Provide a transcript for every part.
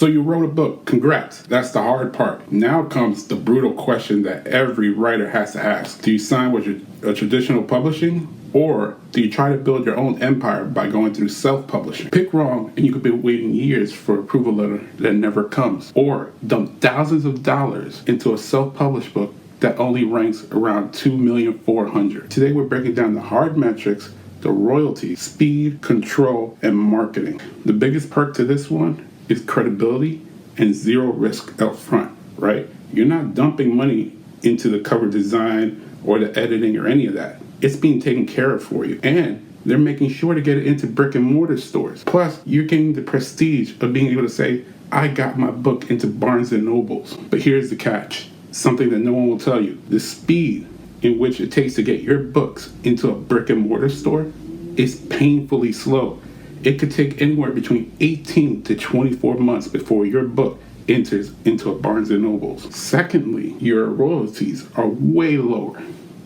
So you wrote a book. Congrats. That's the hard part. Now comes the brutal question that every writer has to ask. Do you sign with a traditional publishing, or do you try to build your own empire by going through self-publishing? Pick wrong and you could be waiting years for an approval letter that never comes. Or dump thousands of dollars into a self-published book that only ranks around 2,400,000. Today we're breaking down the hard metrics, the royalties, speed, control, and marketing. The biggest perk to this one is credibility and zero risk up front, right? You're not dumping money into the cover design or the editing or any of that. It's being taken care of for you. And they're making sure to get it into brick and mortar stores. Plus, you're getting the prestige of being able to say, I got my book into Barnes and Nobles. But here's the catch, something that no one will tell you. The speed in which it takes to get your books into a brick and mortar store is painfully slow. It could take anywhere between 18 to 24 months before your book enters into a Barnes & Nobles. Secondly, your royalties are way lower.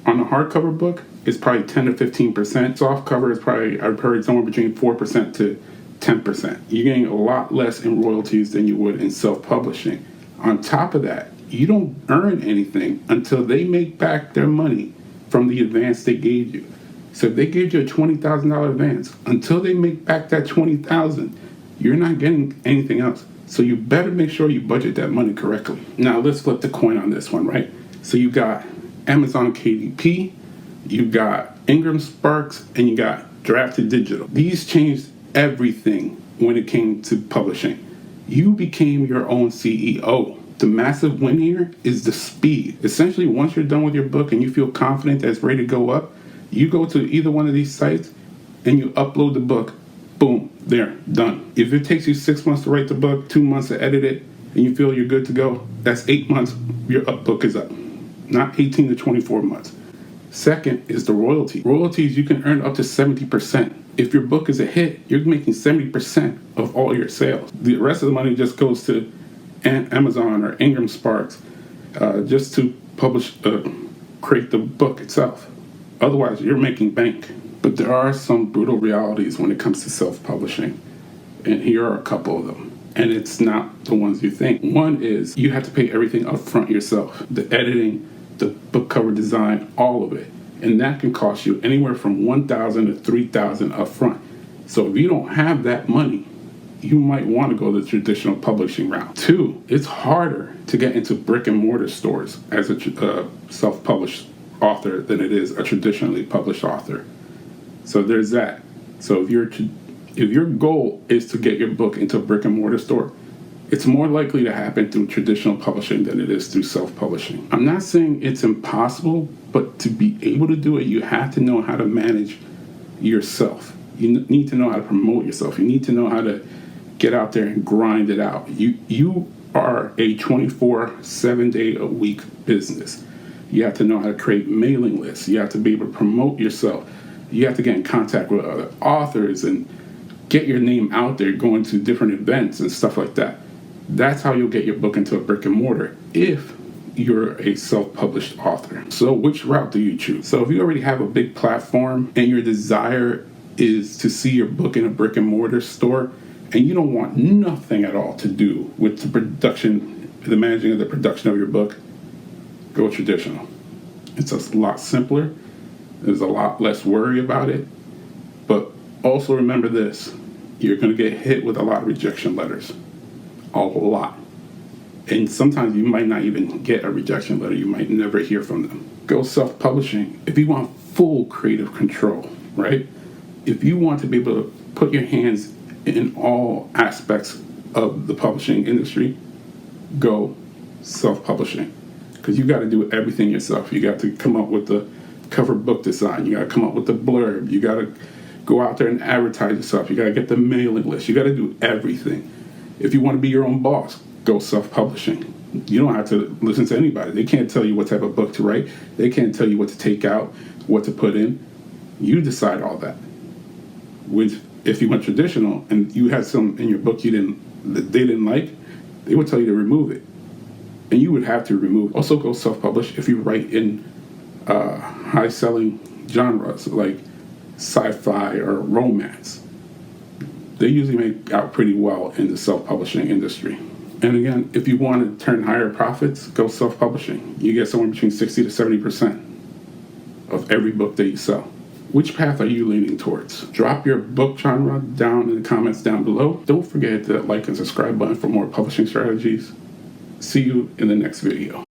On a hardcover book, it's probably 10 to 15%. Softcover is probably, I've heard, somewhere between 4% to 10%. You're getting a lot less in royalties than you would in self-publishing. On top of that, you don't earn anything until they make back their money from the advance they gave you. So if they gave you a $20,000 advance, until they make back that $20,000, you're not getting anything else. So you better make sure you budget that money correctly. Now let's flip the coin on this one, right? So you got Amazon KDP, you got Ingram Sparks, and you got Drafted Digital. These changed everything when it came to publishing. You became your own CEO. The massive win here is the speed. Essentially, once you're done with your book and you feel confident that it's ready to go up, you go to either one of these sites and you upload the book. Boom, there, done. If it takes you 6 months to write the book, 2 months to edit it, and you feel you're good to go, that's 8 months, your book is up. Not 18 to 24 months. Second is the royalty. Royalties, you can earn up to 70%. If your book is a hit, you're making 70% of all your sales. The rest of the money just goes to Amazon or Ingram Sparks just to create the book itself. Otherwise, you're making bank. But there are some brutal realities when it comes to self-publishing. And here are a couple of them. And it's not the ones you think. One is you have to pay everything up front yourself. The editing, the book cover design, all of it. And that can cost you anywhere from $1,000 to $3,000 up front. So if you don't have that money, you might want to go the traditional publishing route. Two, it's harder to get into brick and mortar stores as a self-published author than it is a traditionally published author. So there's that. So if your goal is to get your book into a brick and mortar store, it's more likely to happen through traditional publishing than it is through self-publishing. I'm not saying it's impossible, but to be able to do it, you have to know how to manage yourself. You need to know how to promote yourself. You need to know how to get out there and grind it out. You are a 24/7-day-a-week business. You have to know how to create mailing lists. You have to be able to promote yourself. You have to get in contact with other authors and get your name out there, going to different events and stuff like that. That's how you'll get your book into a brick and mortar if you're a self-published author. So which route do you choose? So if you already have a big platform and your desire is to see your book in a brick and mortar store, and you don't want nothing at all to do with the production, the managing of the production of your book, go traditional. It's a lot simpler. There's a lot less worry about it. But also remember this, you're going to get hit with a lot of rejection letters. A lot. And sometimes you might not even get a rejection letter. You might never hear from them. Go self-publishing if you want full creative control, right? If you want to be able to put your hands in all aspects of the publishing industry, go self-publishing. Because you got to do everything yourself. You got to come up with the cover book design. You got to come up with the blurb. You got to go out there and advertise yourself. You got to get the mailing list. You got to do everything. If you want to be your own boss, go self-publishing. You don't have to listen to anybody. They can't tell you what type of book to write. They can't tell you what to take out, what to put in. You decide all that. If you went traditional and you had some in your book they didn't like, they would tell you to remove it. And you would have to remove it. Also go self-publish if you write in high-selling genres like sci-fi or romance. they usually make out pretty well in the self-publishing industry. And again, if you want to turn higher profits, go self-publishing. You get somewhere between 60 to 70% of every book that you sell. Which path are you leaning towards? Drop your book genre down in the comments down below. Don't forget to like and subscribe button for more publishing strategies. See you in the next video.